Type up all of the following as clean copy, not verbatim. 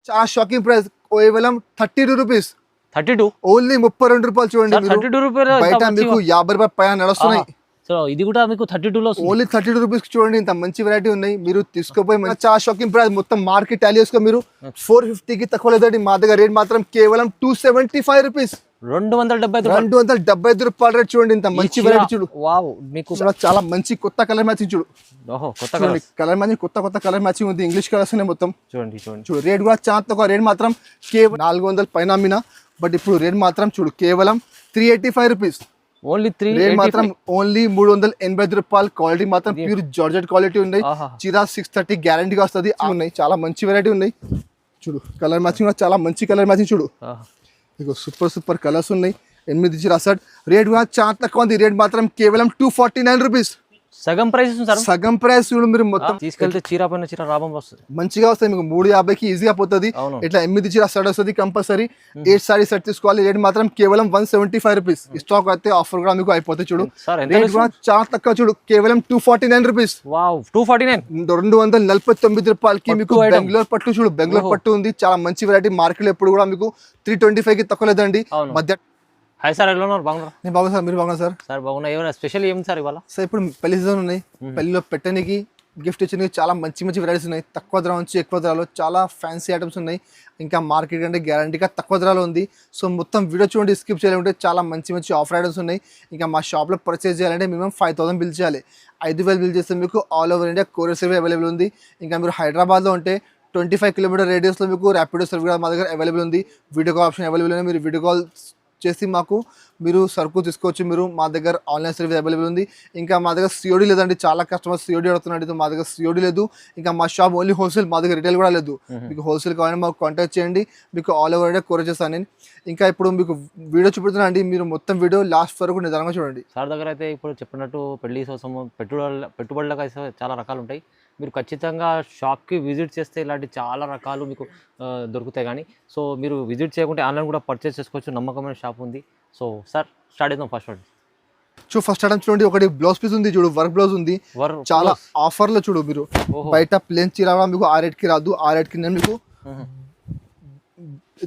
చాలా shocking price కేవలం 32 rupees. 32 only 32 రూపాయలు చూడండి మీరు. 32 రూపాయలు బయట మీకు 50 రూపాయలు పైన నడుస్తున్నాయి. సో ఇది కూడా మీకు 32 లో ఓన్లీ 32 రూపీస్ చూడండి. ఇంత మంచి వెరైటీ ఉన్నాయి. మీరు తీసుకోపోయి చాలా షాకింగ్ ప్రైస్. మొత్తం మార్కెట్ టాలీ చేసుకో మీరు 450 కి తక్కువ లేదండి. మా దగ్గర రేట్ మాత్రం కేవలం 275 రూపీస్. 275 రూపాయల రేట్ చూడండి. ఇంత మంచి వెరైటీ చూడు. వావ్, మీకు చాలా మంచి కొత్త కలర్ మ్యాచింగ్ చూడు. ఓహో, కొత్త కలర్ మ్యాచింగ్, కొత్త కలర్ మ్యాచింగ్ ఉంది. ఇంగ్లీష్ కలర్స్ ఉన్నాయి మొత్తం. చూడండి చూడు రేట్ కూడా చాలా తక్కువ. రేట్ మాత్రం కేవలం 400 పైన అమ్మినా, బట్ ఇప్పుడు రేట్ మాత్రం చూడు కేవలం 385 రూపీస్. ఓన్లీ 3 రేట్ మాత్రం ఓన్లీ 385 రూపాయలు. క్వాలిటీ మాత్రం ప్యూర్ జార్జెట్ క్వాలిటీ ఉన్నాయి. చిరా 630 గ్యారంటీగా వస్తుంది. ఉన్నాయి చాలా మంచి వెరైటీ ఉన్నాయి. చూడు కలర్ మ్యాచింగ్ కూడా చాలా మంచి కలర్ మ్యాచింగ్ చూడు. ఇగో సూపర్ కలర్స్ ఉన్నాయి. 8 చిరా షర్ట్. రేట్ కూడా చాలా తక్కువ ఉంది. రేట్ మాత్రం కేవలం 249 రూపీస్. సగం ప్రైస్ సగం ప్రైస్ చూడు మీరు. మొత్తం తీసుకెళ్తే చీర పైన చీర లాభం వస్తుంది, మంచిగా వస్తాయి మీకు. 350కి ఈజీగా పోతుంది. ఇట్లా 8 చీర షర్ట్ వస్తుంది కంపల్సరీ. 8 సారీ సెట్ తీసుకోవాలి. రేట్ మాత్రం కేవలం 175 రూపీస్. స్టాక్ అయితే ఆఫర్ కూడా మీకు అయిపోతుంది చూడు. రేట్ కూడా చాలా తక్కువ చూడు కేవలం 249 రూపీస్. 249 రూపాయలకి మీకు బెంగళూరు పట్టు చూడు. బెంగళూరు పట్టు ఉంది. చాలా మంచి వెరైటీ. మార్కెట్ ఎప్పుడు కూడా మీకు 325కి తక్కువ లేదండి. మధ్య హాయ్ సార్, ఎలా ఉన్నారు? బాగున్నారు? నేను బాగున్నా సార్, మీరు బాగున్నా సార్? సార్ బాగున్నా. ఏమైనా స్పెషల్ ఏమి సార్ ఇవాళ? సార్ ఇప్పుడు పెళ్లి సీజన్ ఉన్నాయి. పెళ్లిలో పెట్టడానికి గిఫ్ట్ ఇచ్చిన చాలా మంచి వెరైటీస్ ఉన్నాయి. తక్కువ ధర నుంచి ఎక్కువ ధరలో చాలా ఫ్యాన్సీ ఐటమ్స్ ఉన్నాయి. ఇంకా మార్కెట్ అంటే గ్యారంటీగా తక్కువ ధరలో ఉంది. సో మొత్తం వీడియో చూడండి, స్కిప్ చేయాలంటే చాలా మంచి ఆఫర్ ఐటమ్స్ ఉన్నాయి. ఇంకా మా షాప్లో పర్చేస్ చేయాలంటే మినిమం 5000 బిల్ చేయాలి. 5000 బిల్ చేస్తే మీకు all over India courier service available ఉంది. ఇంకా మీరు హైదరాబాద్లో ఉంటే 25 కిలోమీటర్ రేడియస్లో మీకు ర్యాపిడో సర్వీస్ మా దగ్గర అవైలబుల్ ఉంది. వీడియో కాల్ ఆప్షన్ అవైలబుల్ ఉంది. మీరు వీడియో కాల్ చేసి మాకు మీరు సరుకు తీసుకోవచ్చు. మీరు మా దగ్గర ఆన్లైన్ సర్వీస్ అవైలబుల్ ఉంది. ఇంకా మా దగ్గర సిఓడి లేదండి. చాలా కస్టమర్స్ సిఓడి అడుగుతున్నాడు. మా దగ్గర సిఓడి లేదు. ఇంకా మా షాప్ ఓన్లీ హోల్సేల్. మా దగ్గర రిటైల్ కూడా లేదు. మీకు హోల్సేల్ కావాలంటే మాకు కాంటాక్ట్ చేయండి. మీకు ఆల్ ఓవర్ ఇండియా కొరియర్ చేస్తాను నేను. ఇంకా ఇప్పుడు మీకు వీడియో చూపుతున్నా అండి. మీరు మొత్తం వీడియో లాస్ట్ వరకు నిదానంగా చూడండి. సార్ దగ్గర అయితే ఇప్పుడు చెప్పినట్టు పెళ్లి కోసం పెట్టుబడులకు అయితే చాలా రకాలు ఉంటాయి. మీరు ఖచ్చితంగా షాప్కి విజిట్ చేస్తే ఇలాంటి చాలా రకాలు మీకు దొరుకుతాయి. కానీ సో మీరు విజిట్ చేయకుంటే ఆన్లైన్ కూడా పర్చేస్ చేసుకోవచ్చు. నమ్మకమైన షాప్ ఉంది. సో సార్ స్టార్ట్ చేద్దాం. ఫస్ట్ ఐటమ్ చూడండి. ఒకటి బ్లౌజ్ పీస్ ఉంది చూడు. వర్క్ బ్లౌజ్ ఉంది. చాలా ఆఫర్ లో చూడు. మీరు బయట ప్లేన్ చీర మీకు 6 రేట్కి రాదు. 6 రేట్కి నేను మీకు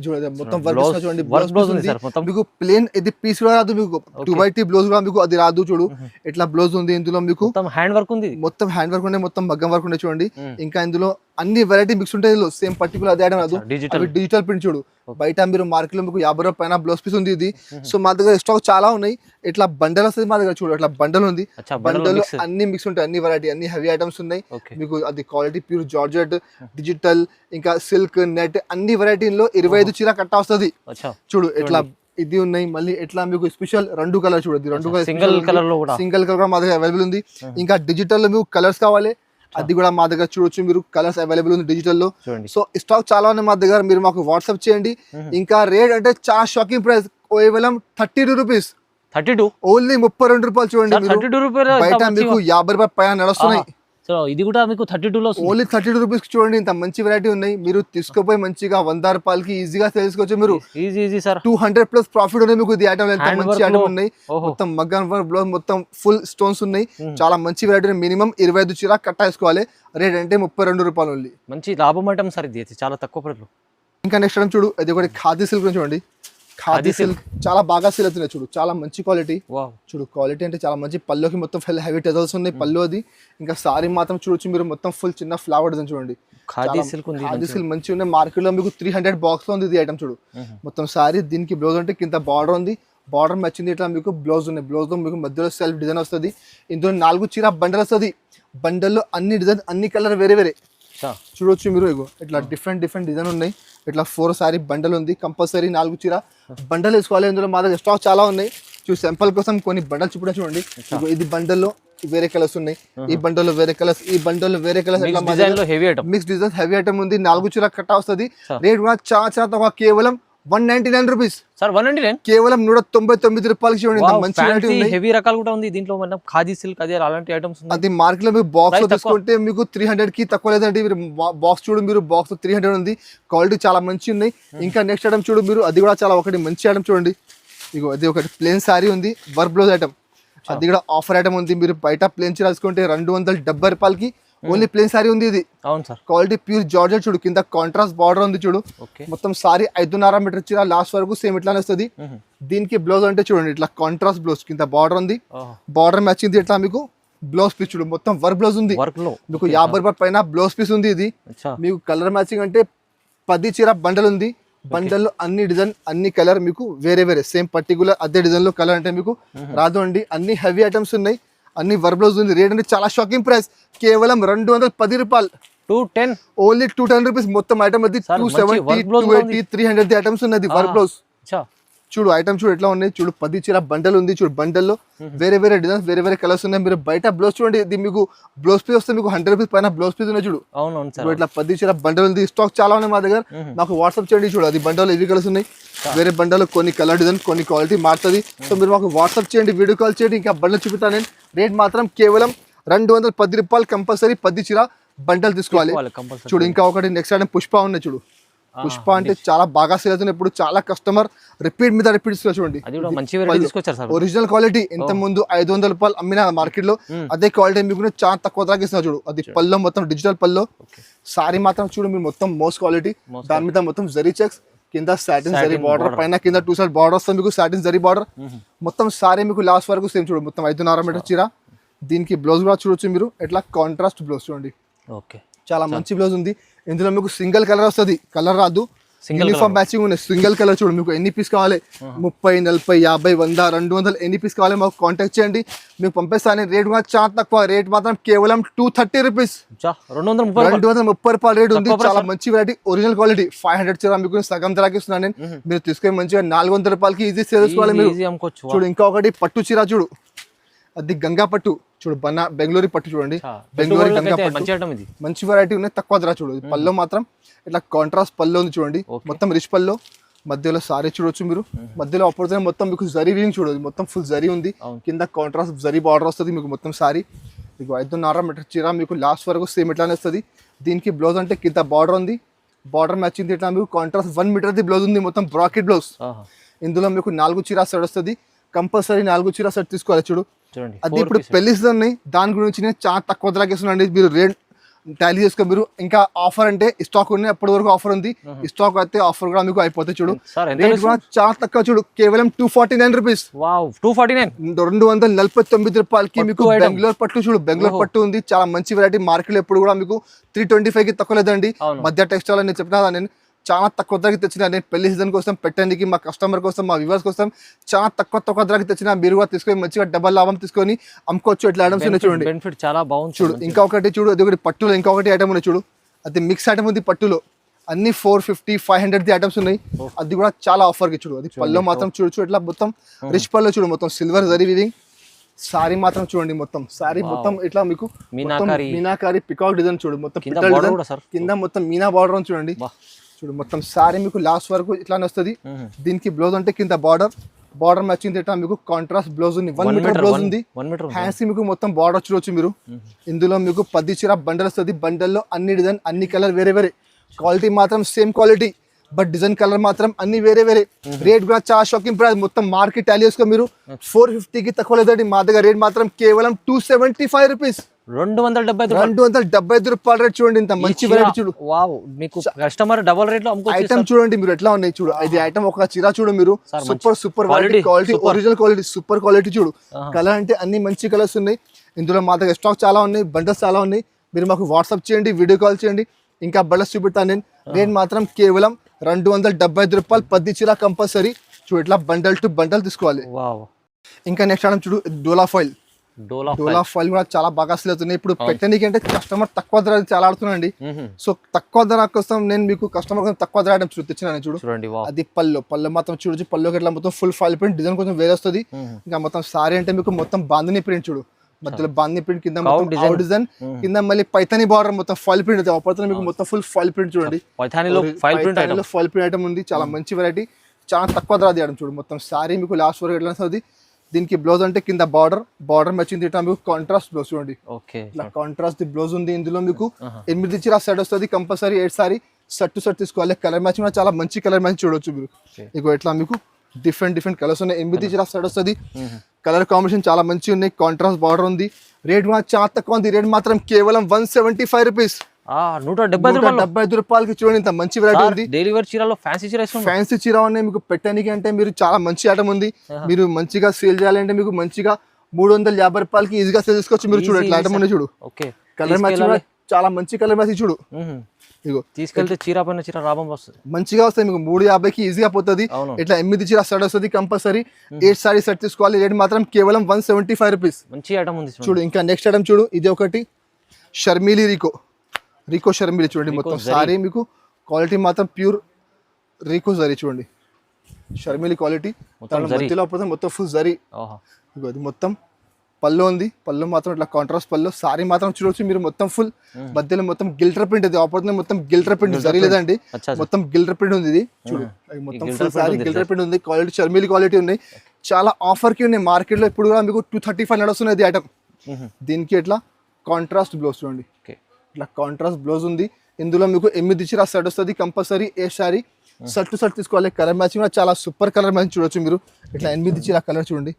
చూడండి. మొత్తం వర్క్ చూడండి. బ్లౌజ్ ఉంది మీకు. ప్లేన్ ఇది పీస్ కూడా రాదు మీకు. 2x2 బ్లౌజ్ కూడా మీకు అది రాదు చూడు. ఇట్లా బ్లౌజ్ ఉంది. ఇందులో మీకు హ్యాండ్ వర్క్ ఉంది. మొత్తం హ్యాండ్ వర్క్ ఉండే, మొత్తం మగ్గం వర్క్ ఉండే చూడండి. ఇంకా ఇందులో అన్ని వెరైటీ మిక్స్ ఉంటాయి. సేమ్ పర్టికులర్ అదే ఐటమ్ రాదు. డిజిటల్ ప్రింట్ చూడు. బయట మీరు మార్కెట్ లో మీకు 50 రూపాయల పైన బ్లౌజ్ పీస్ ఉంది ఇది. సో మా దగ్గర స్టాక్ చాలా ఉన్నాయి. ఇట్లా బండల్ వస్తుంది మా దగ్గర చూడు. ఇట్లా బండల్ ఉంది. బండల్ అన్ని మిక్స్ ఉంటాయి. అన్ని వెరైటీ, అన్ని హెవీ ఐటమ్స్ ఉన్నాయి మీకు. అది క్వాలిటీ ప్యూర్ జార్జెట్, డిజిటల్, ఇంకా సిల్క్, నెట్ అన్ని వెరైటీలో 25 చీర కట్ట వస్తుంది చూడు. ఇట్లా ఇది ఉన్నాయి. మళ్ళీ ఎట్లా మీకు స్పెషల్ 2 కలర్ చూడదు. 2 కలర్ సింగిల్ కలర్ మా దగ్గర అవైలబుల్ ఉంది. ఇంకా డిజిటల్ లో మీకు కలర్స్ కావాలి అది కూడా మా దగ్గర చూడొచ్చు. మీరు కలర్స్ అవైలబుల్ ఉంది డిజిటల్ లో. సో స్టాక్ చాలా ఉన్నాయి మా దగ్గర. మీరు మాకు వాట్సాప్ చేయండి. ఇంకా రేట్ అంటే చాలా షాకింగ్ ప్రైస్. కేవలం 32 రూపీస్. 32 ఓన్లీ 32 రూపాయలు చూడండి. 32 రూపాయలు. బయట మీకు 50 రూపాయలు పైన నడుస్తున్నాయి. సో ఇది కూడా మీకు 32 లో ఓన్లీ 32 రూపీస్ చూడండి. ఇంత మంచి వెరైటీ ఉన్నాయి. మీరు తీసుకోపోయి మంచిగా 100 రూపాయలకి ఈజీగా తెలుసుకోవచ్చు. మీరు ఈజీ సార్ 200+ ప్రాఫిట్ ఉన్నాయి మీకు. ఇది ఐటమ్ ఎంత మంచి ఐటమ్ ఉన్నాయి. మొత్తం మగ్గం వర్క్ బ్లౌజ్, మొత్తం ఫుల్ స్టోన్స్ ఉన్నాయి. చాలా మంచి వెరైటీ. మినిమం 25 చీర కట్ట వేసుకోవాలి. రేట్ అంటే 32 రూపాయలు ఓన్లీ. మంచి లాభం ఐటమ్ సార్. ఇది చాలా తక్కువ ప్రైస్. ఇంకా నెక్స్ట్ ఐటమ్ చూడు. ఇది ఒకటి ఖాదీ సిల్క్ చూడండి. ఖాదీ సిల్క్ చాలా బాగా సేల్ అవుతున్నాయి చూడు. చాలా మంచి క్వాలిటీ చూడు. క్వాలిటీ అంటే చాలా మంచి. పల్లోకి మొత్తం ఫుల్ హెవీ టెజల్స్ ఉన్నాయి పళ్ళు అది. ఇంకా సారీ మాత్రం చూడొచ్చు మీరు. మొత్తం ఫుల్ చిన్న ఫ్లవర్ డిజైన్ చూడండి. ఖాదీ సిల్క్ మంచిగా ఉన్నాయి. మార్కెట్ లో మీకు 300 బాక్స్ లో ఉంది ఇది ఐటమ్ చూడు. మొత్తం సారీ దీనికి బ్లౌజ్ అంటే కింద బార్డర్ ఉంది. బార్డర్ వచ్చింది. ఇట్లా మీకు బ్లౌజ్ ఉన్నాయి. బ్లౌజ్ లో మీకు మధ్యలో సెల్ఫ్ డిజైన్ వస్తుంది. ఇందులో 4 చీర బండల్ వస్తుంది. బండల్లో అన్ని డిజైన్, అన్ని కలర్ వేరే చూడొచ్చు మీరు. ఇగో ఇట్లా డిఫరెంట్ డిజైన్ ఉన్నాయి. ఇట్లా 4 సారీ బండల్ ఉంది. కంపల్సరీ 4 చీర బండల్ వేసుకోవాలి. ఇందులో మా దగ్గర స్టాక్ చాలా ఉన్నాయి. సింపుల్ కోసం కొన్ని బండల్ చూడండి. ఇది బండల్లో వేరే కలర్స్ ఉన్నాయి. ఈ బండల్లో వేరే కలర్స్, ఈ బండల్లో వేరే colours. Mix design heavy item ఉంది. 4 చీర కట్ట వస్తుంది. రేట్ కూడా చాలా తక్కువ. కేవలం 199 రూపీస్. సార్ 199 కేవలం 199 రూపాయలకి చూడండి. మంచి హెవీ రకాలు కూడా ఉంది దీంట్లో. మనం ఖాదీ సిల్క్ అదే అలాంటి ఐటమ్స్ ఉన్నాయి. అది మార్కెట్ లో మీకు బాక్స్ తీసుకుంటే మీకు 300 కి తక్కువ లేదండి. మీరు బాక్స్ చూడు. మీరు బాక్స్ 300 ఉంది. క్వాలిటీ చాలా మంచి ఉన్నాయి. ఇంకా నెక్స్ట్ ఐటమ్ చూడు మీరు. అది కూడా చాలా ఒకటి మంచి ఐటమ్ చూడండి. ఇగో అది ఒకటి ప్లేన్ సారీ ఉంది. Work blouse item. అది కూడా ఆఫర్ ఐటమ్ ఉంది. మీరు బయట ప్లేన్ చీర తీసుకుంటే 270 రూపాయలకి ఓన్లీ ప్లేన్ సారీ ఉంది ఇది. అవును సార్. క్వాలిటీ ప్యూర్ జార్జెట్ చూడు, కింద కాంట్రాస్ట్ బార్డర్ ఉంది చూడు. మొత్తం సారీ 5.5 మీటర్ ఇచ్చిన లాస్ట్ వరకు సేమ్ ఇట్లానే వస్తుంది. దీనికి బ్లౌజ్ అంటే చూడండి ఇట్లా కాంట్రాస్ట్ బ్లౌజ్, కింద బార్డర్ ఉంది, బార్డర్ మ్యాచింగ్ ఇట్లా మీకు బ్లౌజ్ పీస్ చూడు, మొత్తం వర్క్ బ్లౌజ్ ఉంది మీకు. 50 రూపాయల పైన బ్లౌజ్ పీస్ ఉంది ఇది. మీకు కలర్ మ్యాచింగ్ అంటే 10 చీర బండల్ ఉంది. బండల్లో అన్ని డిజైన్ అన్ని కలర్ మీకు వేరే వేరే, సేమ్ పర్టికులర్ అదే డిజైన్ లో కలర్ అంటే మీకు రాదు అండి. అన్ని హెవీ ఐటమ్స్ ఉన్నాయి, అన్ని వర్క్ బ్లౌజ్ ఉంది. రేట్ అంటే చాలా షాకింగ్ ప్రైస్, కేవలం 210 రూపాయలు. 210 ఓన్లీ 210 రూపీస్. మొత్తం ఐటమ్ అది 270, 280, 300 ఐటమ్స్ ఉన్నది వర్క్ బ్లౌజ్. చూడు ఐటమ్ చూడు ఎట్లా ఉన్నాయి చూడు. 10 చీర బండల్ ఉంది చూడు. బండల్లో వేరే వేరే డిజైన్స్ వేరే వేరే కలర్స్ ఉన్నాయి. మీరు బయట బ్లౌజ్ చూడండి, ఇది మీకు బ్లౌజ్ పీస్ వస్తే మీకు 100 రూపీస్ పైన బ్లౌజ్ పీస్ ఉన్నాయి చూడు. ఇట్లా 10 చీర బండల్ ఉంది. స్టాక్ చాలా ఉన్నాయి మా దగ్గర, మాకు వాట్సాప్ చేయండి. చూడు అది బండల్ ఇవి కలర్స్ ఉన్నాయి, వేరే బండలు కొన్ని కలర్ డిజైన్ కొన్ని క్వాలిటీ మారుతుంది. సో మీరు మాకు వాట్సాప్ చేయండి, వీడియో కాల్ చేయండి, ఇంకా బండల్ చూపుతాను నేను. రేట్ మాత్రం కేవలం 210 రూపాయలు. కంపల్సరీ 10 చీర బండల్ తీసుకోవాలి. చూడు ఇంకా ఒకటి నెక్స్ట్ ఐటమ్ పుష్ప ఉన్నాయి చూడు. పుష్ప అంటే చాలా బాగా సేల్ అవుతుంది. ఇప్పుడు చాలా కస్టమర్ రిపీట్ మీద రిపీట్ చూడండి. Original quality. ఇంత ముందు 500 రూపాయలు అమ్మిన మార్కెట్ లో, అదే క్వాలిటీ మీకు చాలా తక్కువ ధరకి ఇస్తున్నా చూడు. అది పల్లో మొత్తం డిజిటల్ పల్లో. సారీ మాత్రం చూడు మీరు మొత్తం మోస్ట్ క్వాలిటీ. దాని మీద మొత్తం జరీ చెక్స్, కింద సాటిన్ జరీ బార్డర్, పైన కింద 2 సైడ్ బార్డర్ వస్తుంది మీకు సాటిన్ జరీ బార్డర్. మొత్తం సారీ మీకు లాస్ట్ వరకు సేమ్ చూడు. మొత్తం 5.5 మీటర్ చీర. దీనికి బ్లౌజ్ కూడా చూడొచ్చు మీరు, ఎట్లా కాంట్రాస్ట్ బ్లౌజ్ చూడండి. చాలా మంచి బ్లౌజ్ ఉంది. ఇందులో మీకు సింగిల్ కలర్ వస్తుంది, కలర్ రాదు. యూనిఫామ్ మ్యాచింగ్ ఉన్నాయి. సింగిల్ కలర్ చూడండి. మీకు ఎన్ని పీస్ కావాలి, 30, 40, 50, 100, 200 ఎన్ని పీస్ కావాలి మాకు కాంటాక్ట్ చేయండి, మీకు పంపిస్తాను. రేట్ కూడా చాలా తక్కువ. రేట్ మాత్రం కేవలం 230 రూపీస్, 230 రూపాయలు రేట్ ఉంది. చాలా మంచి వెరైటీ, ఒరిజినల్ క్వాలిటీ. 500 చీర మీకు సగం ధరకి ఇస్తున్నాను నేను. మీరు తీసుకొని మంచిగా 400 రూపాయలకి ఈజీ సేల్ చేసుకోవాలి మీరు. చూడు ఇంకా ఒకటి పట్టు చీర చూడు, అది గంగా పట్టు చూడు. బెంగళూరు పట్టు చూడండి. బెంగళూరు గంగా పట్టు మంచి వెరైటీ ఉన్నాయి, తక్కువ ధర చూడు. పల్లో మాత్రం ఇట్లా కాంట్రాస్ట్ పల్లో ఉంది చూడండి, మొత్తం రిచ్ పల్లో. మధ్యలో సారీ చూడొచ్చు మీరు. మధ్యలో ఆపోజిట్ మొత్తం మీకు జరీ వీవింగ్ చూడదు, మొత్తం ఫుల్ జరీ ఉంది. కింద కాంట్రాస్ట్ జరీ బార్డర్ వస్తుంది మీకు. మొత్తం సారీ మీకు 5.5 మీటర్ చీర మీకు లాస్ట్ వరకు సేమ్ ఇట్లానే వస్తుంది. దీనికి బ్లౌజ్ అంటే కింద బార్డర్ ఉంది, బార్డర్ మ్యాచింగ్ ఇట్లా మీకు కాంట్రాస్ట్ 1 మీటర్ ది బ్లౌజ్ ఉంది, మొత్తం బ్రాకెట్ బ్లౌజ్. ఇందులో మీకు 4 చీర సెట్ వస్తుంది. కంపల్సరీ 4 చీర సెట్ తీసుకోవాలి చూడు. అది ఇప్పుడు పెళ్లి సీజన్, దాని గురించి నేను చాలా తక్కువ ధరకి ఇస్తున్నాను. మీరు రేట్ టాలీ చేసుకో మీరు. ఇంకా ఆఫర్ అంటే స్టాక్ ఉన్నాయి, అప్పటి వరకు ఆఫర్ ఉంది. స్టాక్ అయితే ఆఫర్ కూడా మీకు అయిపోతుంది చూడు. రేట్ కూడా చాలా తక్కువ చూడు, కేవలం 249 రూపీస్. 249 రూపాయలకి మీకు బెంగళూరు పట్టు చూడు. బెంగళూరు పట్టు ఉంది, చాలా మంచి వెరైటీ. మార్కెట్ లో ఎప్పుడు కూడా మీకు 325 కి తక్కువ లేదండి. మధ్య టెక్స్టైల్ అని చెప్పినా నేను చాలా తక్కువ ధరకి తెచ్చిన. నేను పెళ్లి సీజన్ కోసం పెట్టడానికి, మా కస్టమర్ కోసం, మా వ్యూవర్స్ కోసం చాలా తక్కువ ధరకి తెచ్చిన. మీరు కూడా తీసుకొని మంచిగా డబల్ లాభం తీసుకొని అమ్ముకోవచ్చు. ఇట్లా ఐటమ్స్ ఉన్నాయి చూడండి, బెనిఫిట్ చాలా బాగుంది చూడు. ఇంకా ఒకటి చూడు, అది ఒకటి పట్టులో ఇంకొకటి ఐటమ్ ఉన్నాయి చూడు. అది మిక్స్ ఐటమ్ ఉంది పట్టులో. అన్ని 450, 500 ఐటమ్స్ ఉన్నాయి. అది కూడా చాలా ఆఫర్కి చూడు. అది పల్లో మాత్రం చూడొచ్చు, ఇట్లా మొత్తం రిచ్ పల్లో చూడు. మొత్తం సిల్వర్ జరీ వీవింగ్. సారీ మాత్రం చూడండి, మొత్తం సారీ మొత్తం ఇట్లా మీకు మీనాకారి పికాక్ డిజైన్ చూడు. మొత్తం కింద మొత్తం మీనా బార్డర్ చూడండి చూడు. మొత్తం సారీ మీకు లాస్ట్ వరకు ఇట్లానే వస్తుంది. దీనికి బ్లౌజ్ అంటే కింద బార్డర్ మ్యాచింగ్ ఇట్లా మీకు కాంట్రాస్ట్ బ్లౌజ్ ఉంది. 1 మీటర్ బ్లౌజ్ ఉంది. హ్యాండ్స్ మీకు మొత్తం బార్డర్ చూడొచ్చు మీరు. ఇందులో మీకు 10 చీర బండల్ వస్తుంది. బండల్లో అన్ని డిజైన్ అన్ని కలర్ వేరే వేరే. క్వాలిటీ మాత్రం same quality, but design colour మాత్రం అన్ని వేరే వేరే. రేట్ కూడా చాలా షాకింగ్ ప్రైస్. మొత్తం మార్కెట్ టాలీ చేసుకో మీరు. 450 కి తక్కువ లేదండి. మా దగ్గర రేట్ మాత్రం కేవలం 275 రూపీస్, 275 రూపాయల రేట్ చూడండి. ఇంత మంచి వెరైటీ చూడు. కస్టమర్ డబుల్ రేట్ లో ఐటమ్ చూడండి మీరు ఎట్లా ఉన్నాయి చూడు. ఇది ఐటమ్ ఒక చీర చూడు మీరు. Super quality, original quality, super quality చూడు. కలర్ అంటే అన్ని మంచి కలర్స్ ఉన్నాయి. ఇందులో మా దగ్గర స్టాక్ చాలా ఉన్నాయి, బండల్స్ చాలా ఉన్నాయి. మీరు మాకు వాట్సాప్ చేయండి, వీడియో కాల్ చేయండి, ఇంకా బండల్స్ చూపెడతాను నేను. రేట్ మాత్రం కేవలం 275 రూపాయలు. 10 చీర కంపల్సరీ చూడు. ఇట్లా బండల్ టు బండల్ తీసుకోవాలి. ఇంకా నెక్స్ట్ ఐటమ్ చూడు, డోలా ఫాయిల్ కూడా చాలా బాగా సేల్ అవుతున్నాయి. ఇప్పుడు పెట్టడానికి అంటే కస్టమర్ తక్కువ ధర చాలా ఆడుతున్నాండి. సో తక్కువ ధర కోసం నేను మీకు కస్టమర్ కోసం తక్కువ ధర ఐటమ్స్ తెచ్చినాను చూడు. అది పళ్ళు మాత్రం చూడొచ్చు. పళ్ళుకి ఇట్లా మొత్తం ఫుల్ ఫాయిల్ ప్రింట్ డిజైన్ కొంచెం వేరే వస్తుంది. ఇంకా మొత్తం సారీ అంటే మీకు మొత్తం బాందిని ప్రింట్ చూడు. మధ్యలో బాందిని ప్రింట్, కింద మొత్తం డిజైన్, కింద మళ్ళీ పైతాని బార్డర్, మొత్తం ఫాయిల్ ప్రింట్. అప్పుడు మీకు మొత్తం ఫుల్ ఫాయిల్ ప్రింట్ చూడండి. ఫాయిల్ ప్రింట్ ఐటమ్ ఉంది, చాలా మంచి వెరైటీ, చాలా తక్కువ ధర తీయడం చూడు. మొత్తం సారీ మీకు లాస్ట్ వరకు ఎట్లా వస్తుంది. దీనికి బ్లౌజ్ అంటే కింద బార్డర్ మ్యాచింగ్ ఇట్లా మీకు కాంట్రాస్ట్ బ్లౌజ్ చూడండి. ఇట్లా కాంట్రాస్ట్ బ్లౌజ్ ఉంది. ఇందులో మీకు 8 చీర సెట్ వస్తుంది. Compulsory 8 sorry set to set తీసుకోవాలి. కలర్ మ్యాచింగ్ చాలా మంచి కలర్ మ్యాచింగ్ చూడొచ్చు మీరు. ఇక ఇట్లా మీకు డిఫరెంట్ కలర్స్ ఉన్నాయి. 8 చీర సెట్ వస్తుంది. కలర్ కాంబినేషన్ చాలా మంచిగా ఉన్నాయి. కాంట్రాస్ట్ బార్డర్ ఉంది. రేట్ కూడా చాలా తక్కువ ఉంది. రేట్ మాత్రం కేవలం 175 రూపీస్. 175 రూపాయలకి చూడండి ఇంత మంచి వెరైటీ ఉంది. డైలీ వేర్ చీరలో ఫ్యాన్సీ చీర ఫ్యాన్సీ చీర ఉన్నాయి మీకు పెట్టడానికి. అంటే మీరు చాలా మంచి ఐటమ్ ఉంది. మీరు మంచిగా సేల్ చేయాలంటే మీకు మంచిగా 350 రూపాయలకి ఈజీగా సేల్ చేసుకోవచ్చు. మీరు చూడు ఇట్లా ఐటమ్ ఉంది చూడు. ఓకే, కలర్ మ్యాచింగ్ చాలా మంచి కలర్ మ్యాచింగ్ చూడు. ఇగో తీసుకెళ్తే చీర పైన చీర లాభం వస్తుంది, మంచిగా వస్తాయి మీకు. 350కి ఈజీగా పోతుంది. ఇట్లా 8 చీర సెట్ వస్తుంది కంపల్సరీ. 8 సారీ సెట్ తీసుకోవాలి. రేట్ మాత్రం కేవలం 175 రూపీస్. మంచి ఐటమ్ ఉంది చూడు. ఇంకా నెక్స్ట్ ఐటమ్ చూడు. ఇది ఒకటి షర్మిలీ రీకో షర్మిలీ చూడండి. మొత్తం సారీ మీకు క్వాలిటీ మాత్రం ప్యూర్ రీకో జరీ చూడండి. షర్మిలీ క్వాలిటీ మధ్యలో మొత్తం ఫుల్ జరీ. ఇగో ఇది మొత్తం పళ్ళు ఉంది. పళ్ళు మాత్రం ఇట్లా కాంట్రాస్ట్ పళ్ళు. సారీ మాత్రం చూడొచ్చు మీరు మొత్తం ఫుల్ మధ్యలో మొత్తం గిల్టర్ ప్రింట్. ఇది ఆపడుతుంది మొత్తం గిల్టర్ ప్రింట్ జరీ లేదండి, మొత్తం గిల్టర్ ప్రింట్ ఉంది. ఇది చూడు మొత్తం ఫుల్ సారీ గిల్టర్ ప్రింట్ ఉంది. క్వాలిటీ షర్మిలీ క్వాలిటీ ఉన్నాయి. చాలా ఆఫర్ కి ఉన్నాయి. మార్కెట్ లో ఇప్పుడు కూడా మీకు 235 నడుస్తుంది ఇది ఐటమ్. దీనికి ఇట్లా కాంట్రాస్ట్ బ్లౌజ్ చూడండి. ఇట్లా కాంట్రాస్ట్ బ్లౌజ్ ఉంది. ఇందులో మీకు 8 చీర సెట్ వస్తుంది కంపల్సరీ. ఏ సారీ సెట్ తీసుకోవాలి. కలర్ మ్యాచింగ్ కూడా చాలా సూపర్ కలర్ మ్యాచింగ్ చూడొచ్చు మీరు. ఇట్లా 8 చీర కలర్ చూడండి.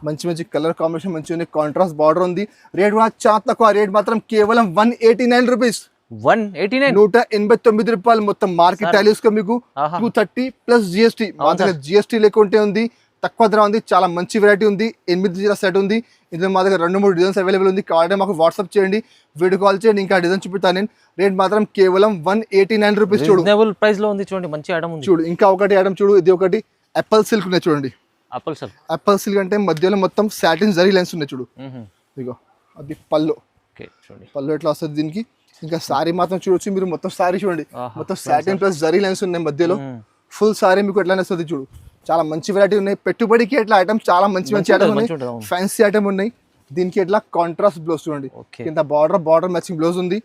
మంచి కలర్ కాంబినేషన్ మంచి ఉంది. కాంట్రాస్ట్ బార్డర్ ఉంది. రేట్ కూడా చాలా తక్కువ. రేట్ మాత్రం కేవలం 189 రూపీస్. 189 రూపాయలు. మొత్తం మార్కెట్ వాల్యూస్ కు మీకు 230 ప్లస్ జిఎస్టీ. మా దగ్గర జిఎస్టీ లేకుంటే ఉంది. తక్కువ ధర ఉంది. చాలా మంచి వెరైటీ ఉంది. 8 చీర సెట్ ఉంది. ఇందులో మా దగ్గర 2-3 డిజైన్స్ అవైలబుల్ ఉంది. కావాలంటే మాకు వాట్సాప్ చేయండి, వీడియో కాల్ చేయండి. ఇంకా డిజైన్ చూపిస్తాను నేను. రేట్ మాత్రం కేవలం 189 రూపీస్. చూడు ప్రైస్ లో ఉంది చూడండి. మంచి ఐటమ్ ఉంది. చూడు ఇంకా ఒకటి ఐటమ్ చూడు. ఇది ఒకటి యాపిల్ సిల్క్ ఉన్నాయి చూడండి. యాపిల్ సిల్క్ అంటే మధ్యలో మొత్తం సాటిన్ జరీ లైన్స్ ఉన్నాయి చూడు. ఇగో అది పళ్ళు. పళ్ళు ఎట్లా వస్తుంది దీనికి. ఇంకా సారీ మాత్రం చూడొచ్చు మీరు. మొత్తం సారీ చూడండి. మొత్తం సాటిన్ ప్లస్ జరీ లైన్స్ ఉన్నాయి మధ్యలో. ఫుల్ సారీ మీకు ఎట్లా వస్తుంది చూడు. చాలా మంచి వెరైటీ ఉన్నాయి. పెట్టుబడికి ఎట్లా ఐటమ్ చాలా మంచి ఐటమ్ ఉన్నాయి. ఫ్యాన్సీ ఐటమ్ ఉన్నాయి. దీనికి ఎట్లా కాంట్రాస్ట్ బ్లౌజ్ చూడండి. కింద బార్డర్ మ్యాచింగ్ బ్లౌజ్ ఉంది.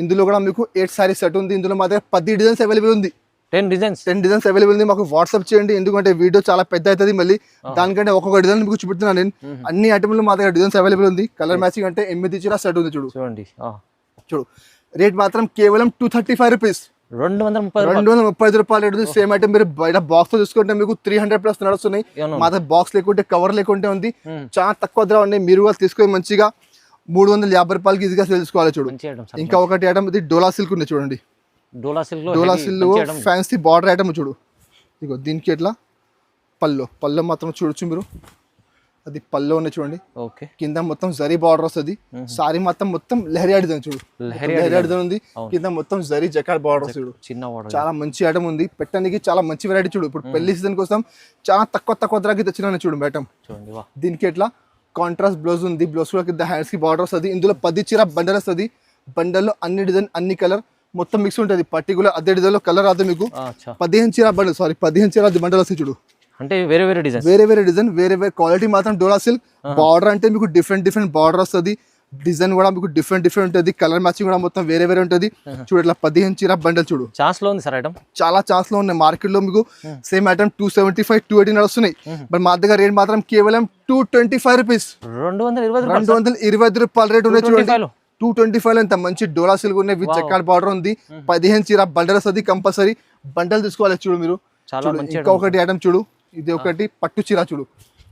ఇందులో కూడా మీకు 8 సారీ సెట్ ఉంది. ఇందులో మా దగ్గర 10 డిజైన్స్ అవైలబుల్ ఉంది. 10 డిజైన్స్ అవైలబుల్ ఉంది. మాకు వాట్సాప్ చేయండి. ఎందుకంటే వీడియో చాలా పెద్ద అవుతుంది. మళ్ళీ దానికంటే ఒక్కొక్క డిజైన్ మీకు చూపిస్తున్నాను నేను. అన్ని ఐటమ్లు మా దగ్గర డిజైన్స్ అవైలబుల్ ఉంది. కలర్ మ్యాచింగ్ అంటే 8 చీర సెట్ ఉంది చూడు. చూడు రేట్ మాత్రం కేవలం 235 రూపీస్. 230 రూపాయలు రేట్ ఉంది. సేమ్ ఐటమ్ మీరు బయట బాక్స్ లో చూసుకుంటే మీకు 300 ప్లస్ నడుస్తున్నాయి. మా దగ్గర బాక్స్ లేకుంటే కవర్ లేకుంటే ఉంది. చాలా తక్కువ ధర ఉన్నాయి. మీరు కూడా తీసుకొని మంచిగా 350 రూపాయలకి ఈజీగా తెలుసుకోవాలి. చూడు ఇంకా ఒకటి ఐటమ్ ఇది డోలా సిల్క్ ఉంది చూడండి. డోలా సిల్క్ ఫ్యాన్సీ బార్డర్ ఐటమ్ చూడు. ఇగో దీనికి ఎట్లా పళ్ళు మాత్రం చూడొచ్చు మీరు. అది పళ్ళు ఉన్నాయి చూడండి. కింద మొత్తం జరీ బార్డర్ వస్తుంది. సారీ మొత్తం లెహరియా డిజైన్ చూడు. లెహరియా డిజైన్ ఉంది. కింద మొత్తం జరీ జకాట్ బార్డర్ వస్తుంది చూడు. చాలా మంచి ఐటమ్ ఉంది. పెట్టడానికి చాలా మంచి వెరైటీ చూడు. ఇప్పుడు పెళ్లి సీజన్ కోసం చాలా తక్కువ ధరకి తెచ్చిన చూడు మేడం. దీనికి ఎట్లా కాంట్రాస్ట్ బ్లౌజ్ ఉంది. బ్లౌజ్ కూడా కింద హ్యాండ్స్ కి బార్డర్ వస్తుంది. ఇందులో 10 చీర బండల్ వస్తుంది. బండల్లో అన్ని డిజైన్ అన్ని కలర్ మొత్తం మిక్స్ ఉంటుంది. పర్టికులర్ అదే డిజైన్ లో కలర్ రాదు మీకు. 15 చీర బండల్ వస్తాయి చూడు. అంటే వేరే డిజైన్ వేరే క్వాలిటీ మాత్రం డోలా సిల్క్. బార్డర్ అంటే మీకు డిఫరెంట్ బార్డర్ వస్తుంది. డిజైన్ కూడా మీకు డిఫరెంట్ ఉంటుంది. కలర్ మ్యాచింగ్ కూడా మొత్తం వేరే ఉంటుంది. చూడు ఇట్లా 15 చీర బండల్ చూడు. ఛాన్స్ లో ఉంది సార్ ఐటమ్. చాలా ఛాన్స్ లో ఉన్నాయి. మార్కెట్ లో మీకు సేమ్ ఐటమ్ 275, 280 నడుస్తున్నాయి. బట్ మా దగ్గర రేట్ మాత్రం కేవలం 225 రూపీస్. 220 రూపాయల రేట్ ఉన్నాయి చూడండి. 225 లో ఇంత మంచి డోలా సిల్క్ ఉన్నాయి. విత్ చెక్కాడ్ బార్డర్ ఉంది. 15 చీర బండల్ వస్తుంది. కంపల్సరీ బండల్ తీసుకోవాలి. చూడు మీరు. ఇంకా ఒకటి ఐటమ్ చూడు. ఇది ఒకటి పట్టు చీర చూడు.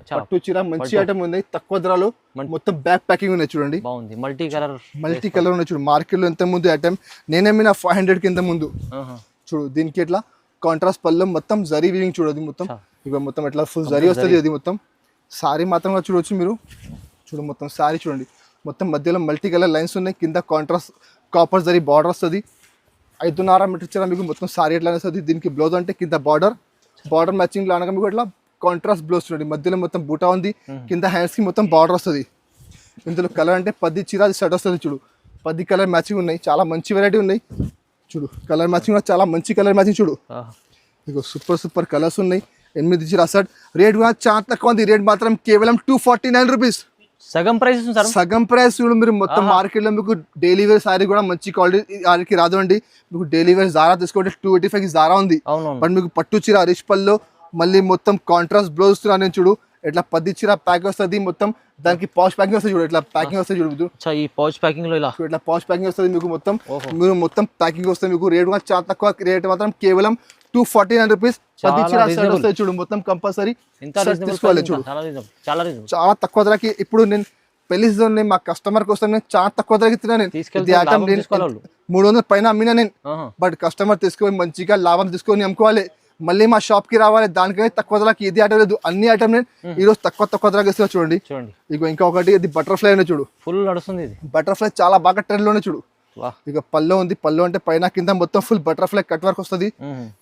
పట్టు చీర మంచి ఐటమ్ ఉంది. తక్కువ ధరలో మొత్తం బ్యాక్ ప్యాకింగ్ ఉన్నాయి చూడండి. మల్టీ కలర్ ఉన్నాయి చూడు. మార్కెట్ లో ఎంత ముందు ఐటమ్ నేనేమైనా 500 కింద ముందు చూడు. దీనికి ఎట్లా కాంట్రాస్ట్ పళ్ళు మొత్తం జరీ వీవింగ్ చూడదు. మొత్తం ఇక మొత్తం ఎట్లా ఫుల్ జరీ వస్తుంది. అది మొత్తం సారీ మాత్రం చూడవచ్చు మీరు. చూడు మొత్తం సారీ చూడండి. మొత్తం మధ్యలో మల్టీ కలర్ లైన్స్ ఉన్నాయి. కింద కాంట్రాస్ట్ కాపర్ జరీ బార్డర్ వస్తుంది. 5.5 మీటర్ చీర మీకు మొత్తం సారీ ఎట్లా వస్తుంది. దీనికి బ్లౌజ్ అంటే కింద బార్డర్ మ్యాచింగ్ లో అనగా మీకు ఇట్లా కాంట్రాస్ట్ బ్లౌజ్ చూడండి. మధ్యలో మొత్తం బూటా ఉంది. కింద హ్యాండ్స్ కి మొత్తం బార్డర్ వస్తుంది. ఇందులో కలర్ అంటే 10 చీర సెట్ వస్తుంది చూడు. 10 కలర్ మ్యాచింగ్ ఉన్నాయి. చాలా మంచి వెరైటీ ఉన్నాయి చూడు. కలర్ మ్యాచింగ్ కూడా చాలా మంచి కలర్ మ్యాచింగ్ చూడు. ఇక సూపర్ కలర్స్ ఉన్నాయి. 8 చీర సెట్. రేట్ కూడా చాలా తక్కువ ఉంది. రేట్ మాత్రం కేవలం 249 రూపీస్. సగం ప్రైస్ చూడు మీరు. మొత్తం మార్కెట్ లో మీకు డైలీ వేర్ సారీ కూడా మంచి క్వాలిటీ రాదు అండి. మీకు డైలీ వేర్ జారా తీసుకుంటే 285 కి జారా ఉంది. బట్ మీకు పట్టు చీర రిచ్ పల్లో మళ్ళీ మొత్తం కాంట్రాస్ట్ బ్లౌజ్ నేను చూడు. ఇట్లా 10 చీర ప్యాక్ వస్తుంది. మొత్తం దానికి పౌచ్ ప్యాకింగ్ వస్తుంది చూడు. ఇట్లా ప్యాకింగ్ వస్తుంది చూడు. ఈ పౌచ్ ప్యాకింగ్ లో ఇట్లా పౌచ్ ప్యాకింగ్ వస్తుంది మీకు. మొత్తం ప్యాకింగ్ వస్తుంది మీకు. రేట్ కూడా చాలా తక్కువ. రేట్ మాత్రం కేవలం 249 రూపీస్. 10 చీర సెట్ వస్తాయి చూడు. మొత్తం కంపల్సరీ తీసుకోవాలి చూడు. చాలా తక్కువ ధరకి. ఇప్పుడు నేను పెళ్లి సీజన్ మా కస్టమర్ కోసం నేను చాలా తక్కువ ధరకి ఇస్తున్నా నేను. తీసుకెళ్తే ఇది ఐటమ్ లాభం నేను తీసుకోవాలి వాళ్ళు. 300 పైన అమ్మినా నేను. ఆహా. బట్ కస్టమర్ తీసుకొని మంచిగా లాభం తీసుకొని అమ్ముకోవాలి, మళ్ళీ మా షాప్ కి రావాలి. దానికైతే తక్కువ ధరకి ఇది ఐటమ్ లేదు, అన్ని ఐటమ్ నేను ఈ రోజు తక్కువ ధరకి ఇస్తున్నా. చూడండి చూడండి ఇక ఇంకొకటి ఇది బటర్ఫ్లై ఉంది చూడు. ఫుల్ నడుస్తుంది ఇది. బటర్ఫ్లై చాలా బాగా ట్రెండ్ లోనే చూడు. వాహ్. ఇక పళ్ళు ఉంది, పళ్ళు అంటే పైన కింద మొత్తం ఫుల్ బటర్ఫ్లై కట్ వర్క్ వస్తుంది,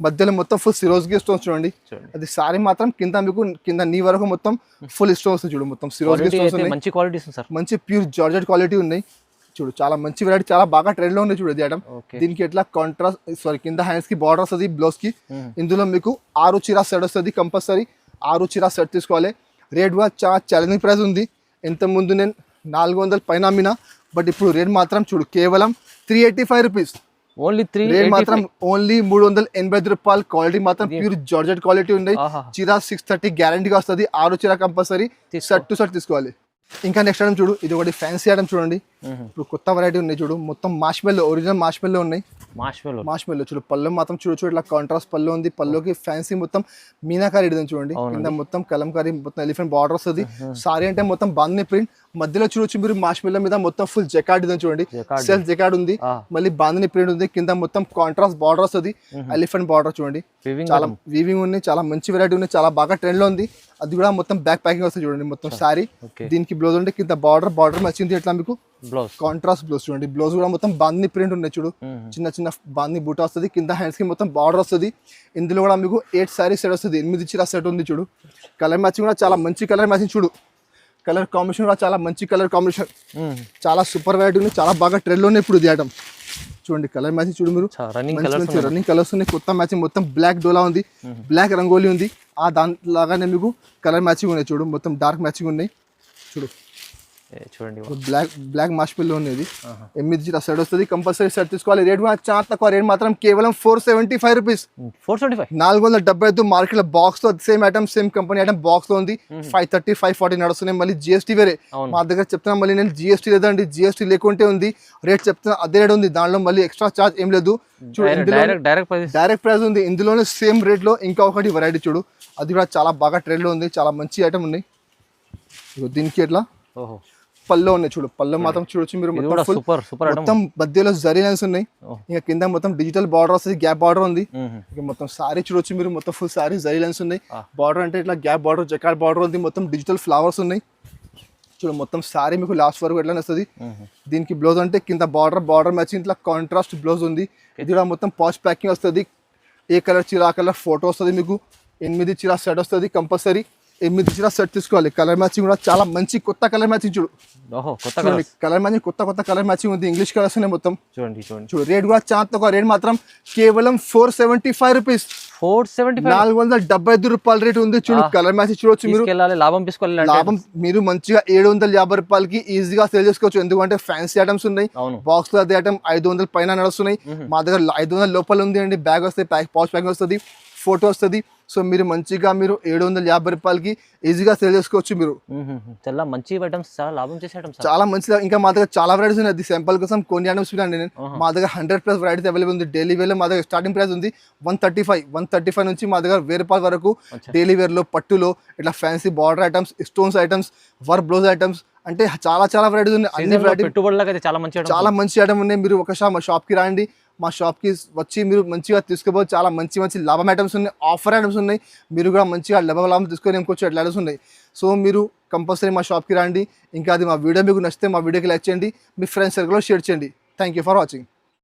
మధ్యలో మొత్తం ఫుల్ సిరోజ్కి స్టోన్స్ చూడండి. చూడండి అది సారీ మాత్రం కింద మీకు కింద నీ వరకు మొత్తం ఫుల్ స్టోన్స్ చూడు, మొత్తం సిరోజ్కి Quality స్టోన్స్ అయితే ఉన్నాయి. మంచి క్వాలిటీ ఉంది సార్. మంచి ప్యూర్ జార్జెట్ క్వాలిటీ ఉన్నాయి చూడు. చాలా మంచి వెరైటీ, చాలా బాగా ట్రెండ్ లో ఉంది చూడు ఇది ఐటమ్. ఓకే. దీనికి ఎట్లా కాంట్రాస్ట్ కింద హ్యాండ్స్ కి బార్డర్ వస్తుంది బ్లౌజ్ కి. ఇందులో మీకు 6 చీరా సెట్ వస్తుంది, కంపల్సరీ 6 చీరా సెట్ తీసుకోవాలి. రేట్ కూడా చాలా ఛాలెంజింగ్ ప్రైస్ ఉంది. ఇంత ముందు నేను 400 పైన అమ్మినా, బట్ ఇప్పుడు రేట్ మాత్రం చూడు కేవలం 385 రూపీస్. ఓన్లీ 3 రేట్ మాత్రం ఓన్లీ 385 రూపాయలు. క్వాలిటీ మాత్రం ప్యూర్ జార్జెట్ క్వాలిటీ ఉన్నాయి. ఆహా. చీరా 630 గ్యారంటీగా వస్తుంది. 6 చీర కంపల్సరీ సెట్ టు సెట్ తీసుకోవాలి. ఇంకా నెక్స్ట్ ఐటమ్ చూడు, ఇది ఒకటి ఫ్యాన్సీ ఐటమ్ చూడండి. ఇప్పుడు కొత్త వెరైటీ ఉన్నాయి చూడు, మొత్తం మాష్మెల్లో, ఒరిజినల్ మాష్మెల్లో ఉన్నాయి. మాష్మెల్లో చూడు, పళ్ళు మాత్రం చూడు ఇట్లా కాంట్రాస్ట్ పళ్ళు ఉంది. పళ్ళుకి ఫ్యాన్సీ మొత్తం మీనాకారి డిజైన్ చూడండి. కింద మొత్తం కలంకారీ మొత్తం ఎలిఫెంట్ బార్డర్ వస్తుంది. సారీ అంటే మొత్తం బాందిని ప్రింట్, మధ్యలో చూడొచ్చు మీరు మాష్మెల్లో మీద మొత్తం ఫుల్ జెకార్డ్ డిజైన్ చూడండి. సెల్ఫ్ జెకార్డ్ ఉంది, మళ్ళీ బాందిని ప్రింట్ ఉంది. కింద మొత్తం కాంట్రాస్ట్ బార్డర్ వస్తుంది, ఎలిఫెంట్ బార్డర్ చూడండి. చాలా వీవింగ్ ఉంది, చాలా మంచి వెరైటీ ఉంది, చాలా బాగా ట్రెండ్ లో ఉంది. అది కూడా మొత్తం బ్యాక్ ప్యాకింగ్ వస్తుంది చూడండి. మొత్తం సారీ దీనికి బ్లౌజ్ ఉంటే కింద బార్డర్ వచ్చింది ఎట్లా మీకు కాంట్రాస్ట్ బ్లౌజ్ చూడండి. బ్లౌజ్ కూడా మొత్తం బాందిని ప్రింట్ ఉన్నాయి చూడు, చిన్న చిన్న బాందిని బూట వస్తుంది. కింద హ్యాండ్స్ కి మొత్తం బార్డర్ వస్తుంది. ఇందులో కూడా మీకు 8 సారీ సెట్ వస్తుంది, 8 చీర సెట్ ఉంది చూడు. కలర్ మ్యాచింగ్ కూడా చాలా మంచి కలర్ మ్యాచింగ్ చూడు. కలర్ కాంబినేషన్ కూడా చాలా మంచి కలర్ కాంబినేషన్, చాలా సూపర్ వెరైటీ ఉంది, చాలా బాగా ట్రెండ్ లో ఉన్నాయి ఇప్పుడు ఇది ఐటమ్. చూడండి కలర్ మ్యాచింగ్ చూడు మీరు, రన్నింగ్ కలర్స్ ఉన్నాయి. కొత్త మ్యాచింగ్ మొత్తం బ్లాక్ డోలా ఉంది, బ్లాక్ రంగోలీ ఉంది. ఆ దానిలాగానే మీకు కలర్ మ్యాచింగ్ ఉన్నాయి చూడు, మొత్తం డార్క్ మ్యాచింగ్ ఉన్నాయి చూడు. చూడండి బ్లాక్ మాష్మెల్లో ఉంది. 8 చీర సెట్ వస్తుంది, కంపల్సరీ సెట్ తీసుకోవాలి. రేట్ చాలా తక్కువ, రేట్ మాత్రం కేవలం 475 రూపీస్. 475 మార్కెట్ లో బాక్స్ లో same item, same company item box లో ఉంది. 530 540 నడుస్తున్నాయి. మళ్ళీ జిఎస్టీ వేరే మా దగ్గర చెప్తున్నా, మళ్ళీ నేను జిఎస్టీ లేదండి, జిఎస్టీ లేకుంటే ఉంది రేట్ చెప్తున్నా, అదే రేట్ ఉంది. దానిలో మళ్ళీ ఎక్స్ట్రా చార్జ్ ఏం లేదు చూడు. డైరెక్ట్ ప్రైస్ ఉంది. ఇందులోనే సేమ్ రేట్ లో ఇంకా ఒకటి వెరైటీ చూడు, అది కూడా చాలా బాగా ట్రెండ్ లో ఉంది, చాలా మంచి ఐటమ్ ఉన్నాయి. దీనికి ఎట్లా పళ్ళు ఉన్నాయి చూడు, పళ్ళు మాత్రం చూడొచ్చు మీరు, మొత్తం మధ్యలో జరీ లైన్స్ ఉన్నాయి. ఇంకా కింద మొత్తం డిజిటల్ బార్డర్ వస్తుంది, గ్యాప్ బార్డర్ ఉంది. ఇక మొత్తం సారీ చూడొచ్చు మీరు, మొత్తం ఫుల్ సారీ జరీ లైన్స్ ఉన్నాయి. బార్డర్ అంటే ఇట్లా గ్యాప్ బార్డర్, జకార్డ్ బార్డర్ ఉంది. మొత్తం డిజిటల్ ఫ్లవర్స్ ఉన్నాయి చూడు. మొత్తం సారీ మీకు లాస్ట్ వరకు ఎట్లా వస్తుంది. దీనికి బ్లౌజ్ అంటే కింద బార్డర్ మ్యాచింగ్ ఇట్లా కాంట్రాస్ట్ బ్లౌజ్ ఉంది. ఇది కూడా మొత్తం పాచ్ ప్యాకింగ్ వస్తుంది. ఏ కలర్ చీర ఆ కలర్ ఫోటో వస్తుంది మీకు. 8 చీర సెట్ వస్తుంది, కంపల్సరీ 8 చీర సెట్ తీసుకోవాలి. కలర్ మ్యాచింగ్ కూడా చాలా మంచి కొత్త కలర్ మ్యాచింగ్ చూడు. కలర్ మ్యాచింగ్ కొత్త కలర్ మ్యాచింగ్ ఉంది, ఇంగ్లీష్ కలర్స్ ఉన్నాయి మొత్తం చూడు. రేట్ కూడా చాలా తక్కువ, రేట్ మాత్రం కేవలం 475 రూపీస్. 475 రూపాయల రేట్ ఉంది చూడు. కలర్ మ్యాచింగ్ చూడొచ్చు మీరు, లాభం మీరు మంచిగా 750 రూపాయలకి ఈజీగా సేల్ చేసుకోవచ్చు. ఎందుకంటే ఫ్యాన్సీ ఐటమ్స్ ఉన్నాయి, బాక్స్ లో అదే ఐటమ్ 500 పైన నడుస్తున్నాయి. మా దగ్గర 500 లోపల ఉంది అండి. బ్యాగ్ వస్తుంది, పౌచ్ ప్యాకింగ్ వస్తుంది, ఫోటో వస్తుంది. సో మీరు మంచిగా మీరు 750 రూపాయలకి ఈజీగా సేల్ చేసుకోవచ్చు. మీరు చాలా మంచి ఐటమ్స్, చాలా లాభం చేసే ఐటమ్స్, చాలా మంచి. ఇంకా మా దగ్గర చాలా వెరైటీస్ ఉన్నాయి. శాంపుల్ కోసం కొన్ని ఐటమ్స్ అండి నేను, మా దగ్గర 100+ వెరైటీస్ అవైలబుల్ ఉంది. డైలీ వేర్ లో మా దగ్గర స్టార్టింగ్ ప్రైస్ ఉంది 135 నుంచి మా దగ్గర 1000 రూపాయల వరకు. డైలీ వేర్ లో, పట్టులో ఇట్లా fancy border items, stones items, work blouse items అంటే చాలా వెరైటీస్ ఉన్నాయి. అన్ని వెరైటీ చాలా మంచి ఐటమ్ ఉన్నాయి. మీరు ఒకసారి మా షాప్ కి రండి, మా షాప్కి వచ్చి మీరు మంచిగా తీసుకోవచ్చు. చాలా మంచి లాభం ఐటమ్స్ ఉన్నాయి, ఆఫర్ ఐటమ్స్ ఉన్నాయి. మీరు కూడా మంచిగా లాభం తీసుకొని ఇంకొచ్చి అట్లా ఐటమ్స్ ఉన్నాయి. సో మీరు కంపల్సరీ మా షాప్కి రండి. ఇంకా అది మా వీడియో మీకు నచ్చితే మా వీడియోకి లైక్ చేయండి, మీ ఫ్రెండ్స్ సర్కిల్లో షేర్ చేయండి. Thank you for watching.